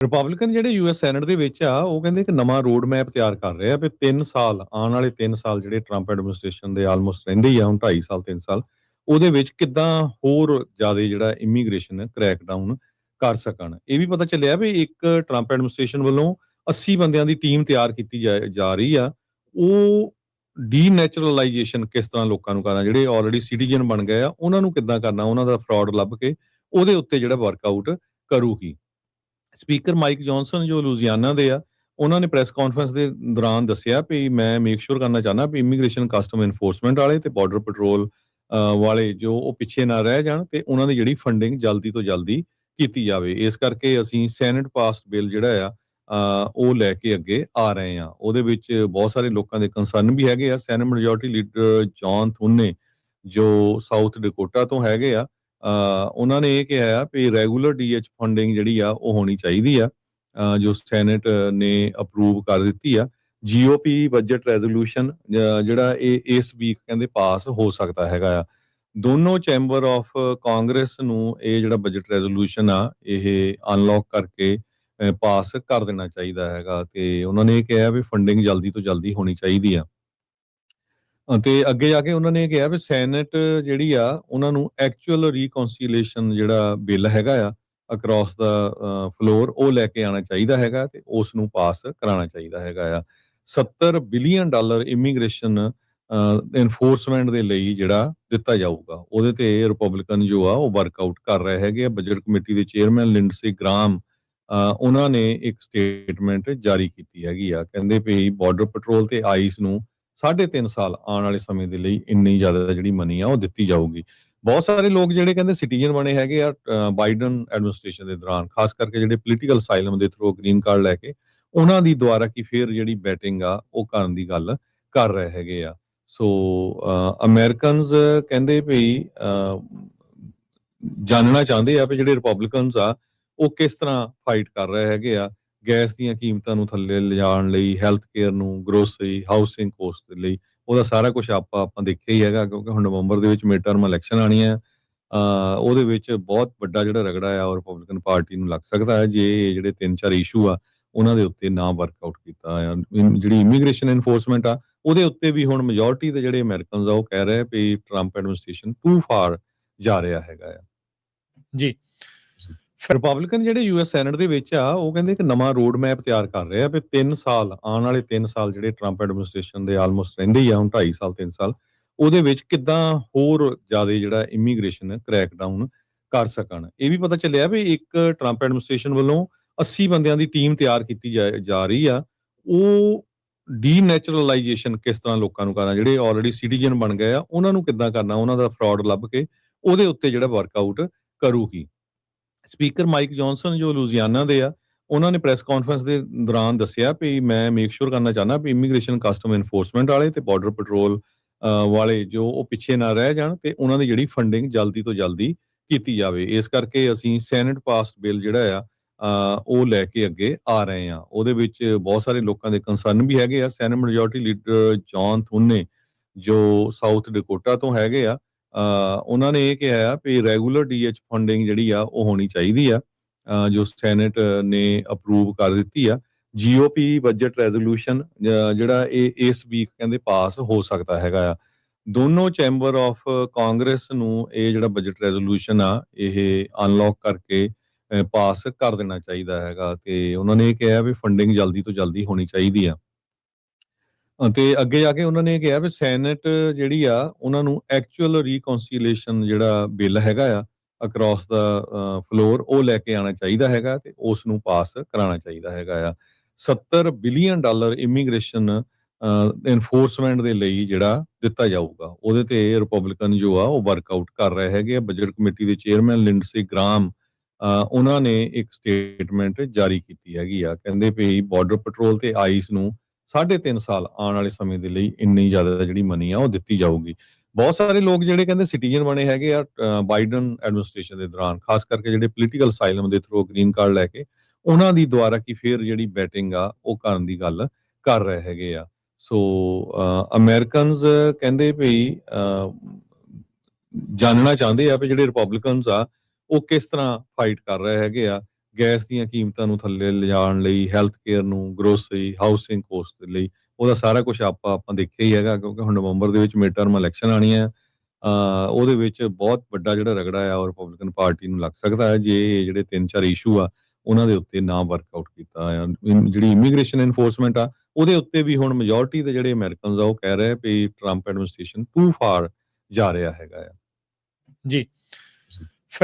Republican ਜਿਹੜੇ US senate ਦੇ ਵਿੱਚ ਆ ਉਹ ਕਹਿੰਦੇ ਕਿ ਨਵਾਂ ਰੋਡ ਮੈਪ ਤਿਆਰ ਕਰ ਰਹੇ ਆ ਵੀ 3 ਸਾਲ ਆਉਣ ਵਾਲੇ 3 ਸਾਲ ਜਿਹੜੇ ਟਰੰਪ ਐਡਮਿਨਿਸਟ੍ਰੇਸ਼ਨ ਦੇ ਆਲਮੋਸਟ ਰਹਿੰਦੇ ਹੀ ਆ ਹੁਣ 2.5 ਸਾਲ 3 ਸਾਲ ਉਹਦੇ ਵਿੱਚ ਕਿੱਦਾਂ ਹੋਰ ਜ਼ਿਆਦਾ ਜਿਹੜਾ ਇਮੀਗ੍ਰੇਸ਼ਨ ਕ੍ਰੈਕ ਡਾਊਨ ਕਰ ਸਕਣ। ਇਹ ਵੀ ਪਤਾ ਚੱਲਿਆ ਵੀ ਇੱਕ ਟਰੰਪ ਐਡਮਿਨਿਸਟ੍ਰੇਸ਼ਨ ਵੱਲੋਂ 80 ਬੰਦਿਆਂ ਦੀ ਟੀਮ ਤਿਆਰ ਕੀਤੀ ਜਾ ਰਹੀ ਆ। ਉਹ ਡੀਨੈਚੁਰਲਾਈਜੇਸ਼ਨ ਕਿਸ ਤਰ੍ਹਾਂ ਲੋਕਾਂ ਨੂੰ ਕਰਨਾ, ਜਿਹੜੇ ਆਲਰੇਡੀ ਸਿਟੀਜ਼ਨ ਬਣ ਗਏ ਆ ਉਹਨਾਂ ਨੂੰ ਕਿੱਦਾਂ ਕਰਨਾ, ਉਹਨਾਂ ਦਾ ਫਰਾਡ ਲੱਭ ਕੇ ਉਹਦੇ ਉੱਤੇ ਜਿਹੜਾ ਵਰਕਆਊਟ ਕਰੂਗੀ। ਸਪੀਕਰ ਮਾਈਕ ਜੌਨਸਨ ਜੋ ਲੂਜ਼ੀਆਨਾ ਦੇ ਆ ਉਹਨਾਂ ਨੇ ਪ੍ਰੈਸ ਕਾਨਫਰੰਸ ਦੇ ਦੌਰਾਨ ਦੱਸਿਆ ਵੀ ਮੈਂ ਮੇਕ ਸ਼ੋਰ ਕਰਨਾ ਚਾਹੁੰਦਾ ਵੀ ਇਮੀਗ੍ਰੇਸ਼ਨ ਕਸਟਮ ਇਨਫੋਰਸਮੈਂਟ ਵਾਲੇ ਤੇ ਬਾਰਡਰ ਪੈਟਰੋਲ ਵਾਲੇ ਜੋ ਉਹ ਪਿੱਛੇ ਨਾ ਰਹਿ ਜਾਣ ਤੇ ਉਹਨਾਂ ਦੀ ਜਿਹੜੀ ਫੰਡਿੰਗ ਜਲਦੀ ਤੋਂ ਜਲਦੀ ਕੀਤੀ ਜਾਵੇ। ਇਸ ਕਰਕੇ ਅਸੀਂ ਸੈਨੇਟ ਪਾਸਡ ਬਿੱਲ ਜਿਹੜਾ ਆ ਉਹ ਲੈ ਕੇ ਅੱਗੇ ਆ ਰਹੇ ਆ। ਉਹਦੇ ਵਿੱਚ ਬਹੁਤ ਸਾਰੇ ਲੋਕਾਂ ਦੇ ਕੰਸਰਨ ਵੀ ਹੈਗੇ ਆ। ਸੈਨੇਟ ਮੈਜੋਰਟੀ ਲੀਡਰ ਜੌਨ ਥੁਨੇ ਜੋ ਸਾਊਥ ਡਕੋਟਾ ਤੋਂ ਹੈਗੇ ਆ, ਉਹਨਾਂ ਨੇ ਇਹ ਕਿਹਾ ਆ ਵੀ ਰੈਗੂਲਰ ਡੀਐਚ ਫੰਡਿੰਗ ਜਿਹੜੀ ਆ ਉਹ ਹੋਣੀ ਚਾਹੀਦੀ ਆ, ਜੋ ਸੈਨੇਟ ਨੇ ਅਪਰੂਵ ਕਰ ਦਿੱਤੀ ਆ। ਜੀਓਪੀ ਬਜਟ ਰੈਜ਼ੋਲੂਸ਼ਨ ਜਿਹੜਾ ਇਹ ਇਸ ਵੀਕ ਕਹਿੰਦੇ ਪਾਸ ਹੋ ਸਕਦਾ ਹੈਗਾ ਆ। ਦੋਨੋਂ ਚੈਂਬਰ ਆਫ ਕਾਂਗਰਸ ਨੂੰ ਇਹ ਜਿਹੜਾ ਬਜਟ ਰੈਜ਼ੋਲੂਸ਼ਨ ਆ ਇਹ ਅਨਲੌਕ ਕਰਕੇ ਪਾਸ ਕਰ ਦੇਣਾ ਚਾਹੀਦਾ ਹੈਗਾ ਤੇ ਉਹਨਾਂ ਨੇ ਇਹ ਕਿਹਾ ਵੀ ਫੰਡਿੰਗ ਜਲਦੀ ਤੋਂ ਜਲਦੀ ਹੋਣੀ ਚਾਹੀਦੀ ਆ। ਤੇ ਅੱਗੇ ਜਾ ਕੇ ਉਹਨਾਂ ਨੇ ਕਿਹਾ ਵੀ ਸੈਨੇਟ ਜਿਹੜੀ ਆ ਉਹਨਾਂ ਨੂੰ ਐਕਚੁਅਲ ਰੀਕਨਸੀਲੀਏਸ਼ਨ ਜਿਹੜਾ ਬਿੱਲ ਹੈਗਾ ਆ ਅਕ੍ਰੋਸ ਦਾ ਫਲੋਰ ਉਹ ਲੈ ਕੇ ਆਉਣਾ ਚਾਹੀਦਾ ਹੈਗਾ ਤੇ ਉਸ ਨੂੰ ਪਾਸ ਕਰਾਉਣਾ ਚਾਹੀਦਾ ਹੈਗਾ ਆ। $70 ਬਿਲੀਅਨ ਇਮੀਗ੍ਰੇਸ਼ਨ ਇਨਫੋਰਸਮੈਂਟ ਦੇ ਲਈ ਜਿਹੜਾ ਦਿੱਤਾ ਜਾਊਗਾ ਉਹਦੇ ਤੇ ਰਿਪਬਲਿਕਨ ਜੋ ਆ ਉਹ ਵਰਕਆਊਟ ਕਰ ਰਹੇ ਹੈਗੇ ਆ। ਬਜਟ ਕਮੇਟੀ ਦੇ ਚੇਅਰਮੈਨ ਲਿੰਡਸੇ ਗ੍ਰਾਮ ਉਹਨਾਂ ਨੇ ਇੱਕ ਸਟੇਟਮੈਂਟ ਜਾਰੀ ਕੀਤੀ ਹੈਗੀ ਆ। ਕਹਿੰਦੇ ਵੀ ਬਾਰਡਰ ਪੈਟਰੋਲ ਤੇ ਆਈਸ ਨੂੰ 3.5 ਸਾਲ ਆਉਣ ਵਾਲੇ ਸਮੇਂ ਦੇ ਲਈ ਇੰਨੀ ਜ਼ਿਆਦਾ ਜਿਹੜੀ ਮਨੀ ਆ ਉਹ ਦਿੱਤੀ ਜਾਊਗੀ। ਬਹੁਤ ਸਾਰੇ ਲੋਕ ਜਿਹੜੇ ਕਹਿੰਦੇ ਸਿਟੀਜ਼ਨ ਬਣੇ ਹੈਗੇ ਆ ਬਾਈਡਨ ਐਡਮਿਨਿਸਟ੍ਰੇਸ਼ਨ ਦੇ ਦੌਰਾਨ, ਖਾਸ ਕਰਕੇ ਜਿਹੜੇ ਪੋਲੀਟੀਕਲ ਅਸਾਈਲਮ ਦੇ ਥਰੂ ਗ੍ਰੀਨ ਕਾਰਡ ਲੈ ਕੇ ਉਹਨਾਂ ਦੀ ਦੁਆਰਾ ਕੀ ਫਿਰ ਜਿਹੜੀ ਬੈਟਿੰਗ ਆ ਉਹ ਕਰਨ ਦੀ ਗੱਲ ਕਰ ਰਹੇ ਹੈਗੇ ਆ। ਸੋ ਅਮਰੀਕਨਸ ਕਹਿੰਦੇ ਵੀ ਜਾਣਨਾ ਚਾਹੁੰਦੇ ਆ ਵੀ ਜਿਹੜੇ ਰਿਪਬਲਿਕਨਸ ਆ ਉਹ ਕਿਸ ਤਰ੍ਹਾਂ ਫਾਈਟ ਕਰ ਰਹੇ ਹੈਗੇ ਆ ਗੈਸ ਦੀਆਂ ਕੀਮਤਾਂ ਨੂੰ ਥੱਲੇ ਲਿਜਾਣ ਲਈ, ਹੈਲਥ ਕੇਅਰ ਨੂੰ, ਗਰੋਸਰੀ, ਹਾਊਸਿੰਗ ਕੋਸਟ ਦੇ ਲਈ। ਉਹਦਾ ਸਾਰਾ ਕੁਝ ਆਪਾਂ ਦੇਖਿਆ ਹੀ ਹੈਗਾ ਕਿਉਂਕਿ ਹੁਣ ਨਵੰਬਰ ਦੇ ਵਿੱਚ ਮਿਡ ਟਰਮ ਇਲੈਕਸ਼ਨ ਆਣੀ ਹੈ। ਉਹਦੇ ਵਿੱਚ ਬਹੁਤ ਵੱਡਾ ਜਿਹੜਾ ਰਗੜਾ ਆ ਉਹ ਰਿਪਬਲਿਕਨ ਪਾਰਟੀ ਨੂੰ ਲੱਗ ਸਕਦਾ ਹੈ ਜੇ ਜਿਹੜੇ 3-4 ਇਸ਼ੂ ਆ ਉਹਨਾਂ ਦੇ ਉੱਤੇ ਨਾ ਵਰਕਆਊਟ ਕੀਤਾ ਆ। ਜਿਹੜੀ ਇਮੀਗ੍ਰੇਸ਼ਨ ਇਨਫੋਰਸਮੈਂਟ ਆ ਉਹਦੇ ਉੱਤੇ ਵੀ ਹੁਣ ਮੈਜੋਰਟੀ ਦੇ ਜਿਹੜੇ ਅਮਰੀਕਨਸ ਆ ਉਹ ਕਹਿ ਰਹੇ ਵੀ ਟਰੰਪ ਐਡਮਿਨਿਸਟ੍ਰੇਸ਼ਨ ਟੂ ਫਾਰ ਜਾ ਰਿਹਾ ਹੈਗਾ ਆ। ਜੀ ਰਿਪਬਲਿਕਨ ਜਿਹੜੇ ਯੂਐਸ ਸੈਨੇਟ ਦੇ ਵਿੱਚ ਆ ਉਹ ਕਹਿੰਦੇ ਕਿ ਨਵਾਂ ਰੋਡ ਮੈਪ ਤਿਆਰ ਕਰ ਰਹੇ ਆ ਵੀ 3 ਸਾਲ ਆਉਣ ਵਾਲੇ 3 ਸਾਲ ਜਿਹੜੇ ਟਰੰਪ ਐਡਮਿਨਿਸਟ੍ਰੇਸ਼ਨ ਦੇ ਆਲਮੋਸਟ ਰਹਿੰਦੇ ਹੀ ਆ ਹੁਣ 2.5 ਸਾਲ 3 ਸਾਲ ਉਹਦੇ ਵਿੱਚ ਕਿੱਦਾਂ ਹੋਰ ਜ਼ਿਆਦਾ ਜਿਹੜਾ ਇਮੀਗ੍ਰੇਸ਼ਨ ਕ੍ਰੈਕ ਡਾਊਨ ਕਰ ਸਕਣ। ਇਹ ਵੀ ਪਤਾ ਚੱਲਿਆ ਵੀ ਇੱਕ ਟਰੰਪ ਐਡਮਿਨਿਸਟ੍ਰੇਸ਼ਨ ਵੱਲੋਂ 80 ਬੰਦਿਆਂ ਦੀ ਟੀਮ ਤਿਆਰ ਕੀਤੀ ਜਾ ਰਹੀ ਆ। ਉਹ ਡੀਨੈਚੁਰਲਾਈਜੇਸ਼ਨ ਕਿਸ ਤਰ੍ਹਾਂ ਲੋਕਾਂ ਨੂੰ ਕਰਨਾ, ਜਿਹੜੇ ਆਲਰੇਡੀ ਸਿਟੀਜ਼ਨ ਬਣ ਗਏ ਆ ਉਹਨਾਂ ਨੂੰ ਕਿੱਦਾਂ ਕਰਨਾ, ਉਹਨਾਂ ਦਾ ਫਰਾਡ ਲੱਭ ਕੇ ਉਹਦੇ ਉੱਤੇ ਜਿਹੜਾ ਵਰਕਆਊਟ ਕਰੂਗੀ। ਸਪੀਕਰ ਮਾਈਕ ਜੌਨਸਨ ਜੋ ਲੂਜ਼ੀਆਨਾ ਦੇ ਆ ਉਹਨਾਂ ਨੇ ਪ੍ਰੈਸ ਕਾਨਫਰੰਸ ਦੇ ਦੌਰਾਨ ਦੱਸਿਆ ਵੀ ਮੈਂ ਮੇਕ ਸ਼ੋਰ ਕਰਨਾ ਚਾਹੁੰਦਾ ਵੀ ਇਮੀਗ੍ਰੇਸ਼ਨ ਕਸਟਮ ਇਨਫੋਰਸਮੈਂਟ ਵਾਲੇ ਤੇ ਬਾਰਡਰ ਪੈਟਰੋਲ ਵਾਲੇ ਜੋ ਉਹ ਪਿੱਛੇ ਨਾ ਰਹਿ ਜਾਣ ਤੇ ਉਹਨਾਂ ਦੀ ਜਿਹੜੀ ਫੰਡਿੰਗ ਜਲਦੀ ਤੋਂ ਜਲਦੀ ਕੀਤੀ ਜਾਵੇ। ਇਸ ਕਰਕੇ ਅਸੀਂ ਸੈਨੇਟ ਪਾਸਡ ਬਿੱਲ ਜਿਹੜਾ ਆ ਉਹ ਲੈ ਕੇ ਅੱਗੇ ਆ ਰਹੇ ਆ। ਉਹਦੇ ਵਿੱਚ ਬਹੁਤ ਸਾਰੇ ਲੋਕਾਂ ਦੇ ਕੰਸਰਨ ਵੀ ਹੈਗੇ ਆ। ਸੈਨੇਟ ਮੈਜੋਰਟੀ ਲੀਡਰ ਜੌਨ ਥੁਨੇ ਜੋ ਸਾਊਥ ਡਕੋਟਾ ਤੋਂ ਹੈਗੇ ਆ, ਉਹਨਾਂ ਨੇ ਇਹ ਕਿਹਾ ਵੀ ਰੈਗੂਲਰ ਡੀਐਚ ਫੰਡਿੰਗ ਜਿਹੜੀ ਆ ਉਹ ਹੋਣੀ ਚਾਹੀਦੀ ਆ, ਜੋ ਸੈਨੇਟ ਨੇ ਅਪਰੂਵ ਕਰ ਦਿੱਤੀ ਆ। ਜੀਓਪੀ ਬਜਟ ਰੈਜ਼ੋਲੂਸ਼ਨ ਜਿਹੜਾ ਇਹ ਇਸ ਵੀਕ ਕਹਿੰਦੇ ਪਾਸ ਹੋ ਸਕਦਾ ਹੈਗਾ ਆ। ਦੋਨੋਂ ਚੈਂਬਰ ਆਫ ਕਾਂਗਰਸ ਨੂੰ ਇਹ ਜਿਹੜਾ ਬਜਟ ਰੈਜ਼ੋਲੂਸ਼ਨ ਆ ਇਹ ਅਨਲੌਕ ਕਰਕੇ ਪਾਸ ਕਰ ਦੇਣਾ ਚਾਹੀਦਾ ਹੈਗਾ ਤੇ ਉਹਨਾਂ ਨੇ ਇਹ ਕਿਹਾ ਵੀ ਫੰਡਿੰਗ ਜਲਦੀ ਤੋਂ ਜਲਦੀ ਹੋਣੀ ਚਾਹੀਦੀ ਆ। ਤੇ ਅੱਗੇ ਜਾ ਕੇ ਉਹਨਾਂ ਨੇ ਕਿਹਾ ਵੀ ਸੈਨੇਟ ਜਿਹੜੀ ਆ ਉਹਨਾਂ ਨੂੰ ਐਕਚੁਅਲ ਰੀਕਨਸੀਲੀਏਸ਼ਨ ਜਿਹੜਾ ਬਿੱਲ ਹੈਗਾ ਆ ਅਕ੍ਰੋਸ ਦਾ ਫਲੋਰ ਉਹ ਲੈ ਕੇ ਆਉਣਾ ਚਾਹੀਦਾ ਹੈਗਾ ਤੇ ਉਸ ਨੂੰ ਪਾਸ ਕਰਾਉਣਾ ਚਾਹੀਦਾ ਹੈਗਾ ਆ। $70 ਬਿਲੀਅਨ ਇਮੀਗ੍ਰੇਸ਼ਨ ਇਨਫੋਰਸਮੈਂਟ ਦੇ ਲਈ ਜਿਹੜਾ ਦਿੱਤਾ ਜਾਊਗਾ ਉਹਦੇ ਤੇ ਰਿਪਬਲਿਕਨ ਜੋ ਆ ਉਹ ਵਰਕਆਊਟ ਕਰ ਰਹੇ ਹੈਗੇ ਆ। ਬਜਟ ਕਮੇਟੀ ਦੇ ਚੇਅਰਮੈਨ ਲਿੰਡਸੇ ਗ੍ਰਾਮ ਉਹਨਾਂ ਨੇ ਇੱਕ ਸਟੇਟਮੈਂਟ ਜਾਰੀ ਕੀਤੀ ਹੈਗੀ ਆ। ਕਹਿੰਦੇ ਵੀ ਬਾਰਡਰ ਪੈਟਰੋਲ ਤੇ ਆਈਸ ਨੂੰ 3.5 ਸਾਲ ਆਉਣ ਵਾਲੇ ਸਮੇਂ ਦੇ ਲਈ ਇੰਨੀ ਜ਼ਿਆਦਾ ਜਿਹੜੀ ਮਨੀ ਆ ਉਹ ਦਿੱਤੀ ਜਾਊਗੀ। ਬਹੁਤ ਸਾਰੇ ਲੋਕ ਜਿਹੜੇ ਕਹਿੰਦੇ ਸਿਟੀਜ਼ਨ ਬਣੇ ਹੈਗੇ ਆ ਬਾਈਡਨ ਐਡਮਿਨਿਸਟ੍ਰੇਸ਼ਨ ਦੇ ਦੌਰਾਨ, ਖਾਸ ਕਰਕੇ ਜਿਹੜੇ ਪੋਲੀਟੀਕਲ ਅਸਾਈਲਮ ਦੇ ਥਰੂ ਗ੍ਰੀਨ ਕਾਰਡ ਲੈ ਕੇ ਉਹਨਾਂ ਦੀ ਦੁਆਰਾ ਕੀ ਫਿਰ ਜਿਹੜੀ ਬੈਟਿੰਗ ਆ ਉਹ ਕਰਨ ਦੀ ਗੱਲ ਕਰ ਰਹੇ ਹੈਗੇ ਆ। ਸੋ ਅਮਰੀਕਨਸ ਕਹਿੰਦੇ ਵੀ ਜਾਣਨਾ ਚਾਹੁੰਦੇ ਆ ਵੀ ਜਿਹੜੇ ਰਿਪਬਲਿਕਨਸ ਆ ਉਹ ਕਿਸ ਤਰ੍ਹਾਂ ਫਾਈਟ ਕਰ ਰਹੇ ਹੈਗੇ ਆ ਗੈਸ ਦੀਆਂ ਕੀਮਤਾਂ ਨੂੰ ਥੱਲੇ ਲਿਜਾਣ ਲਈ, ਹੈਲਥ ਕੇਅਰ ਨੂੰ, ਗਰੋਸਰੀ, ਹਾਊਸਿੰਗ ਕੋਸਟ ਦੇ ਲਈ, ਉਹਦਾ ਸਾਰਾ ਕੁਛ ਆਪਾਂ ਦੇਖਿਆ ਹੀ ਹੈਗਾ ਕਿਉਂਕਿ ਹੁਣ ਨਵੰਬਰ ਦੇ ਵਿੱਚ ਮਿਡ ਟਰਮ ਇਲੈਕਸ਼ਨ ਆਉਣੀ ਹੈ। ਉਹਦੇ ਵਿੱਚ ਬਹੁਤ ਵੱਡਾ ਜਿਹੜਾ ਰਗੜਾ ਆ ਉਹ ਰਿਪਬਲਿਕਨ ਪਾਰਟੀ ਨੂੰ ਲੱਗ ਸਕਦਾ ਹੈ ਜੇ ਇਹ ਜਿਹੜੇ 3-4 ਇਸ਼ੂ ਆ ਉਹਨਾਂ ਦੇ ਉੱਤੇ ਨਾ ਵਰਕਆਊਟ ਕੀਤਾ ਆ। ਜਿਹੜੀ ਇਮੀਗ੍ਰੇਸ਼ਨ ਇਨਫੋਰਸਮੈਂਟ ਆ ਉਹਦੇ ਉੱਤੇ ਵੀ ਹੁਣ ਮੈਜੋਰਟੀ ਦੇ ਜਿਹੜੇ ਅਮਰੀਕਨਸ ਆ ਉਹ ਕਹਿ ਰਹੇ ਵੀ ਟਰੰਪ ਐਡਮਿਨਿਸਟ੍ਰੇਸ਼ਨ ਟੂ ਫਾਰ ਜਾ ਰਿਹਾ ਹੈਗਾ ਆ। ਜੀ।